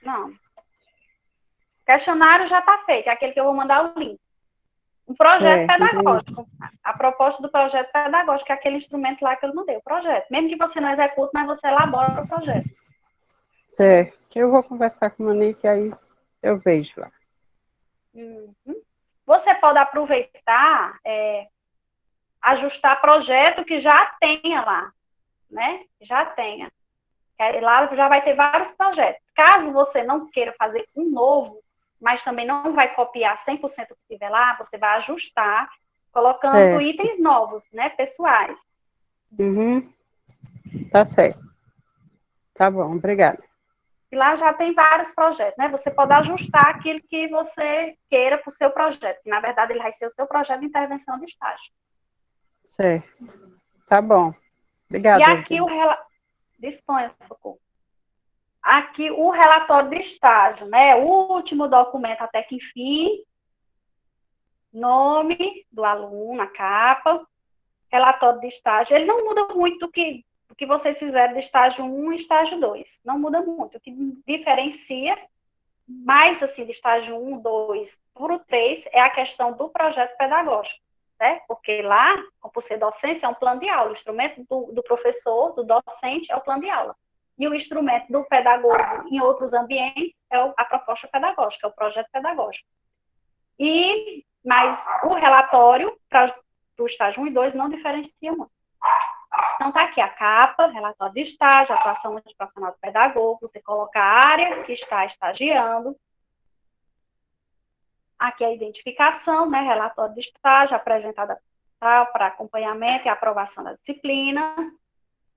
Não. O questionário já está feito, é aquele que eu vou mandar o link. Um projeto pedagógico. A proposta do projeto pedagógico é aquele instrumento lá que eu mandei, o projeto. Mesmo que você não execute, mas você elabora o projeto. Certo. Eu vou conversar com o Monique, aí eu vejo lá. Você pode aproveitar, ajustar projeto que já tenha lá, né? Já tenha. Lá já vai ter vários projetos. Caso você não queira fazer um novo, mas também não vai copiar 100% do que tiver lá, você vai ajustar, colocando itens novos, né, pessoais. Tá certo. Tá bom, obrigada. E lá já tem vários projetos, né? Você pode ajustar aquilo que você queira para o seu projeto, que na verdade ele vai ser o seu projeto de intervenção de estágio. Certo. Tá bom. Obrigada. E aqui disponha, Socorro. Aqui o relatório de estágio, né? O último documento até que enfim, nome do aluno, a capa, relatório de estágio. Ele não muda muito do que vocês fizeram de estágio 1 e estágio 2. Não muda muito. O que diferencia mais assim de estágio 1, 2 para o 3 é a questão do projeto pedagógico, né? Porque lá, por ser docência, é um plano de aula. O instrumento do professor, do docente, é o plano de aula. E o instrumento do pedagogo em outros ambientes é a proposta pedagógica, é o projeto pedagógico. Mas o relatório para o estágio 1 e 2 não diferencia muito. Então, está aqui a capa, relatório de estágio, atuação multiprofissional do pedagogo, você coloca a área que está estagiando. Aqui a identificação, né, relatório de estágio, apresentada para acompanhamento e aprovação da disciplina.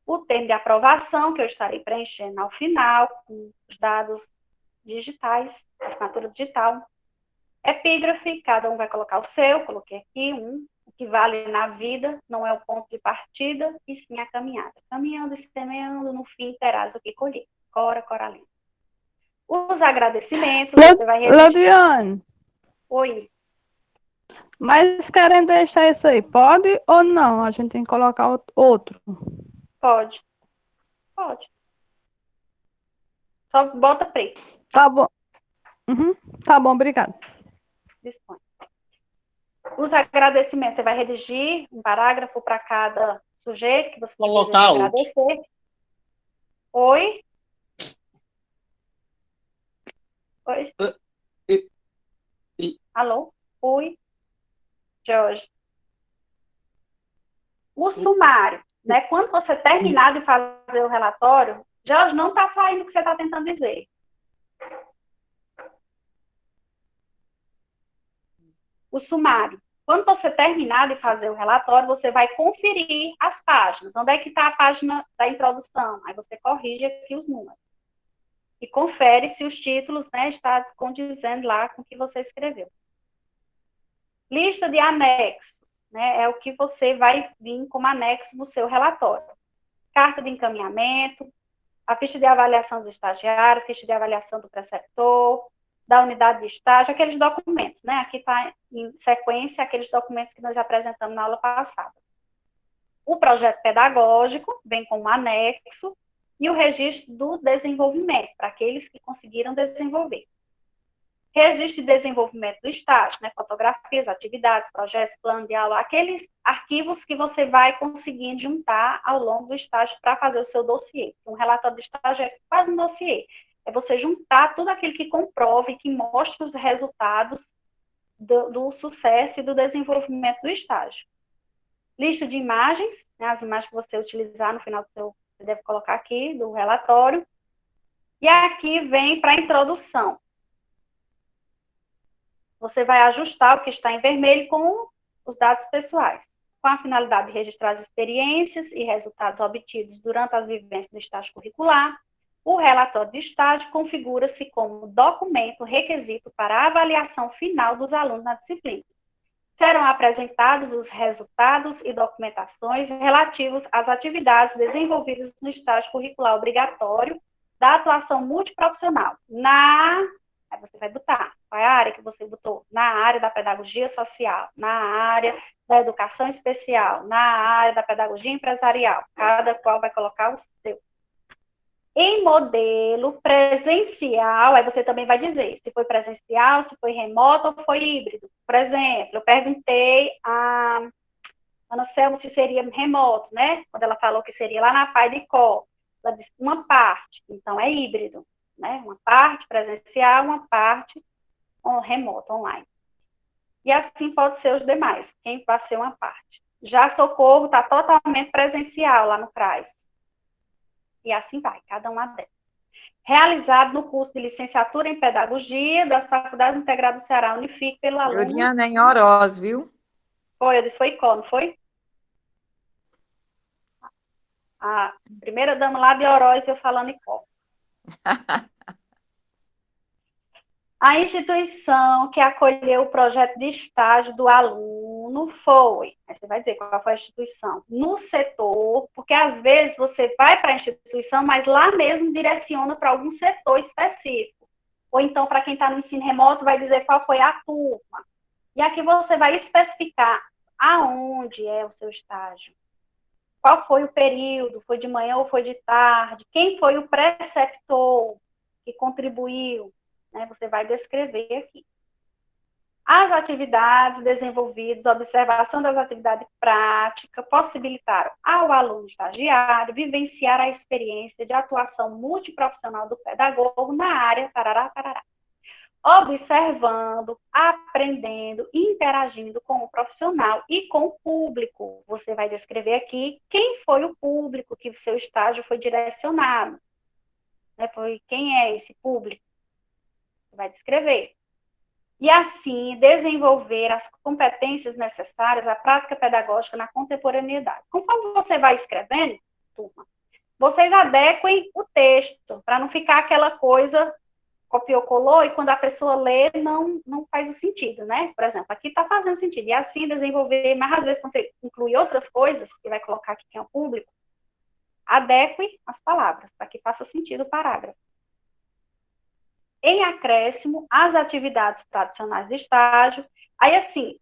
O termo de aprovação, que eu estarei preenchendo ao final, com os dados digitais, assinatura digital. Epígrafe, cada um vai colocar o seu, coloquei aqui o que vale na vida não é o ponto de partida, e sim a caminhada. Caminhando e semeando, no fim terás o que colher. Cora, Coralina. Os agradecimentos, você vai redigir. Lodiane, Oi. mas querem deixar isso aí, pode ou não? A gente tem que colocar outro. Pode. Pode. Só bota preto. Tá bom. Tá bom, obrigada. Dispõe. Os agradecimentos, você vai redigir um parágrafo para cada sujeito que você deseja agradecer. Oi? Oi? Alô? Oi? Jorge? O sumário, né? Quando você terminar de fazer o relatório, Jorge, não está saindo o que você está tentando dizer. O sumário. Quando você terminar de fazer o relatório, você vai conferir as páginas. Onde é que está a página da introdução? Aí você corrige aqui os números. E confere se os títulos, né, estão condizendo lá com o que você escreveu. Lista de anexos, né, é o que você vai vir como anexo no seu relatório. Carta de encaminhamento, a ficha de avaliação do estagiário, ficha de avaliação do preceptor, da unidade de estágio, aqueles documentos, né? Aqui está em sequência aqueles documentos que nós apresentamos na aula passada. O projeto pedagógico vem com um anexo e o registro do desenvolvimento, para aqueles que conseguiram desenvolver. Registro de desenvolvimento do estágio, né? Fotografias, atividades, projetos, plano de aula, aqueles arquivos que você vai conseguindo juntar ao longo do estágio para fazer o seu dossiê. Um relatório de estágio é quase um dossiê. É você juntar tudo aquilo que comprove, que mostra os resultados do sucesso e do desenvolvimento do estágio. Lista de imagens, né, as imagens que você utilizar no final do seu, você deve colocar aqui, do relatório. E aqui vem para a introdução. Você vai ajustar o que está em vermelho com os dados pessoais, com a finalidade de registrar as experiências e resultados obtidos durante as vivências do estágio curricular. O relatório de estágio configura-se como documento requisito para a avaliação final dos alunos na disciplina. Serão apresentados os resultados e documentações relativos às atividades desenvolvidas no estágio curricular obrigatório da atuação multiprofissional. Aí você vai botar, qual é a área que você botou? Na área da pedagogia social, na área da educação especial, na área da pedagogia empresarial. Cada qual vai colocar o seu. Em modelo presencial, aí você também vai dizer se foi presencial, se foi remoto ou foi híbrido. Por exemplo, eu perguntei a Ana Selma se seria remoto, né? Quando ela falou que seria lá na Pai de Có. Ela disse uma parte, então é híbrido, né? Uma parte presencial, uma parte remoto, online. E assim pode ser os demais, quem vai ser uma parte. Já Socorro está totalmente presencial lá no CRAS. E assim vai, cada uma delas. Realizado no curso de licenciatura em pedagogia das Faculdades Integradas do Ceará, Unifique, pelo aluno... Juliana, em Oroz, viu? Foi, eu disse, foi Icó, não foi? A primeira dama lá de Oroz, eu falando Icó. A instituição que acolheu o projeto de estágio do aluno foi, aí você vai dizer qual foi a instituição, no setor, porque às vezes você vai para a instituição, mas lá mesmo direciona para algum setor específico. Ou então, para quem está no ensino remoto, vai dizer qual foi a turma. E aqui você vai especificar aonde é o seu estágio. Qual foi o período, foi de manhã ou foi de tarde, quem foi o preceptor que contribuiu, né, você vai descrever aqui. As atividades desenvolvidas, observação das atividades práticas, possibilitaram ao aluno estagiário vivenciar a experiência de atuação multiprofissional do pedagogo na área, tarará, tarará. Observando, aprendendo, interagindo com o profissional e com o público. Você vai descrever aqui quem foi o público que o seu estágio foi direcionado. Né, quem é esse público? Vai descrever. E assim, desenvolver as competências necessárias à prática pedagógica na contemporaneidade. Conforme você vai escrevendo, turma, vocês adequem o texto, para não ficar aquela coisa, copiou, colou, e quando a pessoa lê, não faz o sentido, né? Por exemplo, aqui está fazendo sentido. E assim, desenvolver, mas às vezes, quando você inclui outras coisas, que vai colocar aqui quem é o público, adeque as palavras, para que faça sentido o parágrafo. Em acréscimo, as atividades tradicionais de estágio. Aí, assim,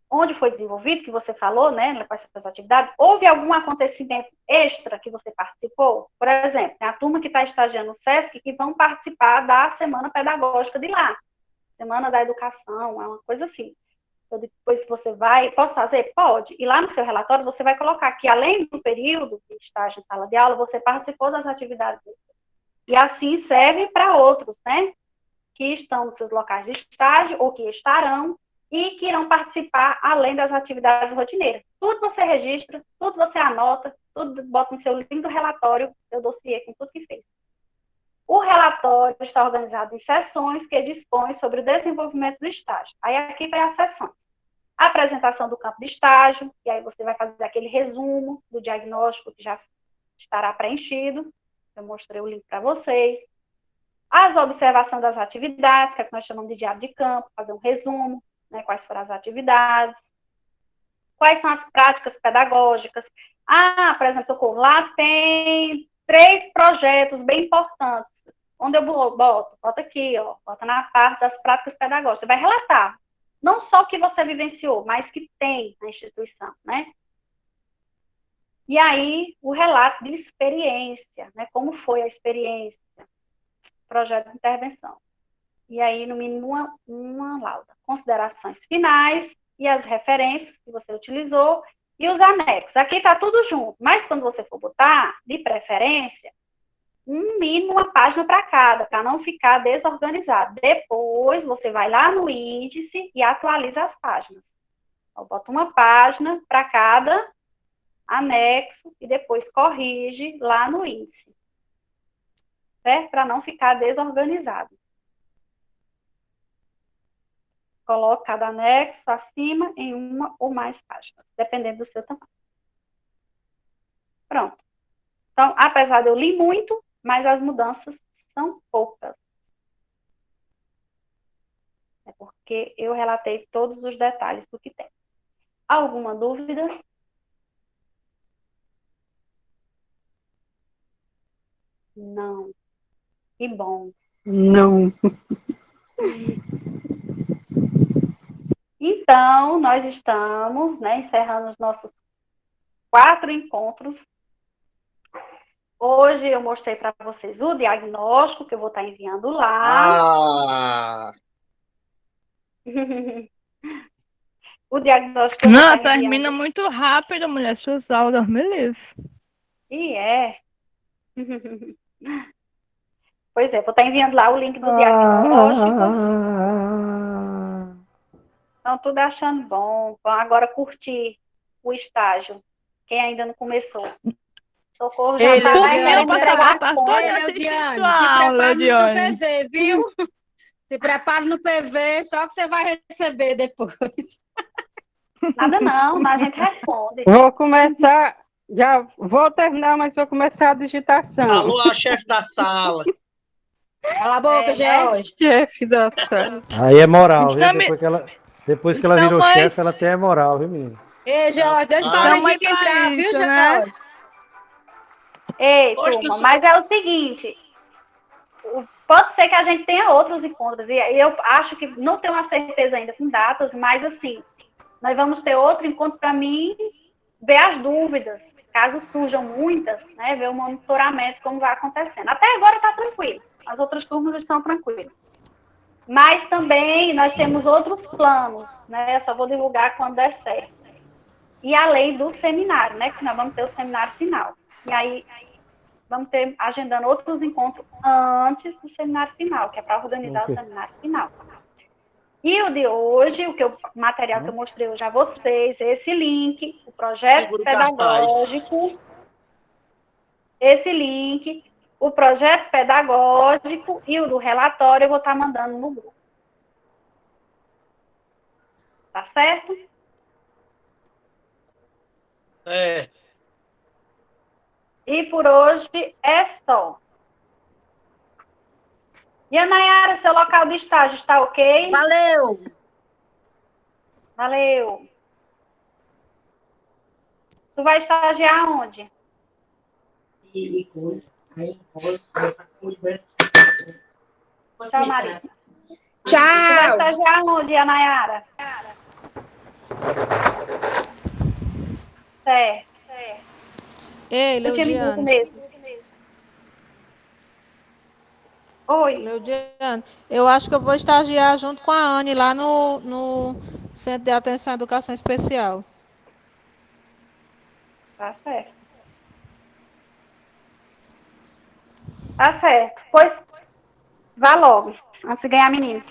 onde foi desenvolvido, que você falou, né, com essas atividades, houve algum acontecimento extra que você participou? Por exemplo, tem a turma que está estagiando no SESC que vão participar da semana pedagógica de lá. Semana da educação, é uma coisa assim. Então, depois você vai, posso fazer? Pode. E lá no seu relatório você vai colocar que, além do período de estágio em sala de aula, você participou das atividades. E assim serve para outros, né? Que estão nos seus locais de estágio, ou que estarão, e que irão participar além das atividades rotineiras. Tudo você registra, tudo você anota, tudo bota no seu lindo relatório, seu dossiê com tudo que fez. O relatório está organizado em sessões que dispõem sobre o desenvolvimento do estágio. Aí aqui vai as sessões. A apresentação do campo de estágio, e aí você vai fazer aquele resumo do diagnóstico que já estará preenchido. Eu mostrei o link para vocês. As observações das atividades, que é o que nós chamamos de diário de campo, fazer um resumo, né, quais foram as atividades, quais são as práticas pedagógicas. Por exemplo, socorro, lá tem 3 projetos bem importantes. Onde eu boto? Bota aqui, ó, bota na parte das práticas pedagógicas. Você vai relatar, não só o que você vivenciou, mas que tem na instituição, né? E aí, o relato de experiência, né? Como foi a experiência, projeto de intervenção. E aí, no mínimo, uma lauda. Considerações finais e as referências que você utilizou e os anexos. Aqui está tudo junto, mas quando você for botar, de preferência, um mínimo uma página para cada, para não ficar desorganizado. Depois, você vai lá no índice e atualiza as páginas. Eu boto uma página para cada anexo e depois corrige lá no índice. Certo? Para não ficar desorganizado. Coloque cada anexo acima em uma ou mais páginas, dependendo do seu tamanho. Pronto. Então, apesar de eu li muito, mas as mudanças são poucas. É porque eu relatei todos os detalhes do que tem. Alguma dúvida? Não. Que bom. Não. Então, nós estamos, né, encerrando os nossos 4 encontros. Hoje eu mostrei para vocês o diagnóstico que eu vou estar enviando lá. O diagnóstico que eu vou Não, estar enviando. termina muito rápido, mulher. Suas aulas, me livre. E é. Pois é, vou estar enviando lá o link do diagnóstico. Então, tudo achando bom. Vão agora curtir o estágio. Quem ainda não começou. Socorro já está Por mim, eu passava a toda Leudiane, sua se aula, prepare no Leudiane. PV, viu? Se prepare no PV, só que você vai receber depois. Nada não, mas a gente responde. Vou começar, já vou terminar, mas vou começar a digitação. Alô, a chefe da sala. Cala a boca, George. Chefe da sala. Aí é moral, viu? Então, Depois que ela então, virou mas- chefe, ela tem moral, viu, menino? Ei, George, deixa Então, para o mas Henrique pra entrar, viu, isso, né? George? Ei, Poxa, turma, mas é o seguinte, pode ser que a gente tenha outros encontros, e eu acho que não tenho uma certeza ainda com datas, mas assim, nós vamos ter outro encontro para mim ver as dúvidas, caso surjam muitas, né, ver o monitoramento, como vai acontecendo. Até agora está tranquilo, as outras turmas estão tranquilas. Mas também nós temos outros planos, né, eu só vou divulgar quando der certo. E além do seminário, né, que nós vamos ter o seminário final. E aí, vamos ter, agendando outros encontros antes do seminário final, que é para organizar o seminário final. E o de hoje, o material que eu mostrei hoje a vocês, esse link, o projeto Segura o cartaz. pedagógico, esse link, o projeto pedagógico e o do relatório eu vou estar mandando no grupo. Tá certo? É. E por hoje é só. E a Nayara, seu local de estágio está ok? Valeu! Valeu. Tu vai estagiar onde? Tchau, Maria. Tu vai Tchau! estagiar onde, a Nayara? Certo. Ei, Eu tinha me dito Leudiane. mesmo. Oi. Leudiane, eu acho que eu vou estagiar junto com a Anne lá no Centro de Atenção à Educação Especial. Tá certo. Tá certo. Pois vá logo, antes de ganhar menino.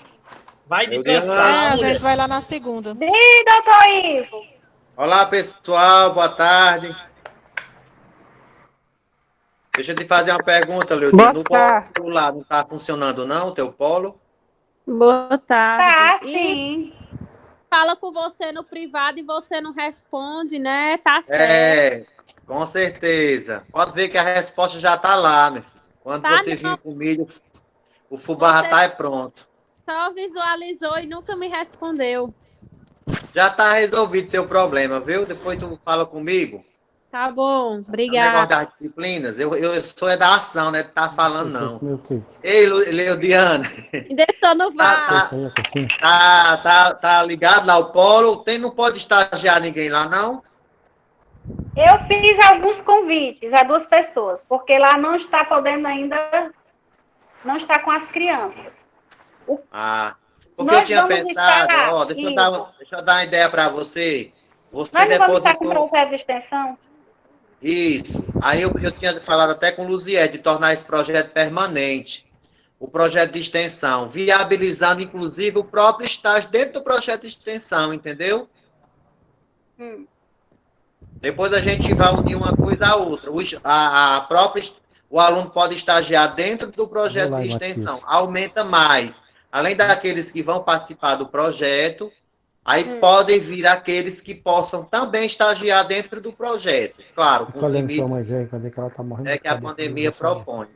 Vai Meu A mulher. gente vai lá na segunda. Sim, doutor Ivo. Olá, pessoal, boa tarde. Deixa eu te fazer uma pergunta, Leodinha. No polo lá não está funcionando, não, o teu polo? Boa tarde. Tá, E sim. fala com você no privado e você não responde, né? Tá certo. É, com certeza. Pode ver que a resposta já está lá, meu filho. Quando Tá, você vir comigo, o fubá já está pronto. Só visualizou e nunca me respondeu. Já está resolvido seu problema, viu? Depois tu fala comigo. Tá bom, O negócio obrigada. das disciplinas, eu sou da ação, né? Tá falando, não. Meu quê? Ei, Leodiana. Ainda estou no VAR. Tá ligado lá o polo? Não pode estagiar ninguém lá, não? Eu fiz alguns convites a 2 pessoas, porque lá não está podendo ainda, não está com as crianças. Porque eu tinha pensado, ó, deixa eu dar uma ideia para você. Você Nós não vamos estar com depositou. projeto de extensão? Isso. Aí eu tinha falado até com o Luzier de tornar esse projeto permanente. O projeto de extensão, viabilizando, inclusive, o próprio estágio dentro do projeto de extensão, entendeu? Depois a gente vai unir uma coisa à outra. O aluno pode estagiar dentro do projeto de extensão. Aumenta mais. Além daqueles que vão participar do projeto, aí podem vir aqueles que possam também estagiar dentro do projeto. Claro, com Tô os olhando sua limites mãe, velho, cadê que ela tá morrendo? que a pandemia propõe.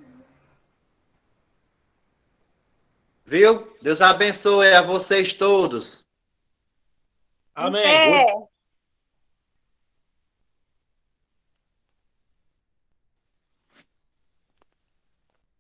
Viu? Deus abençoe a vocês todos. Amém.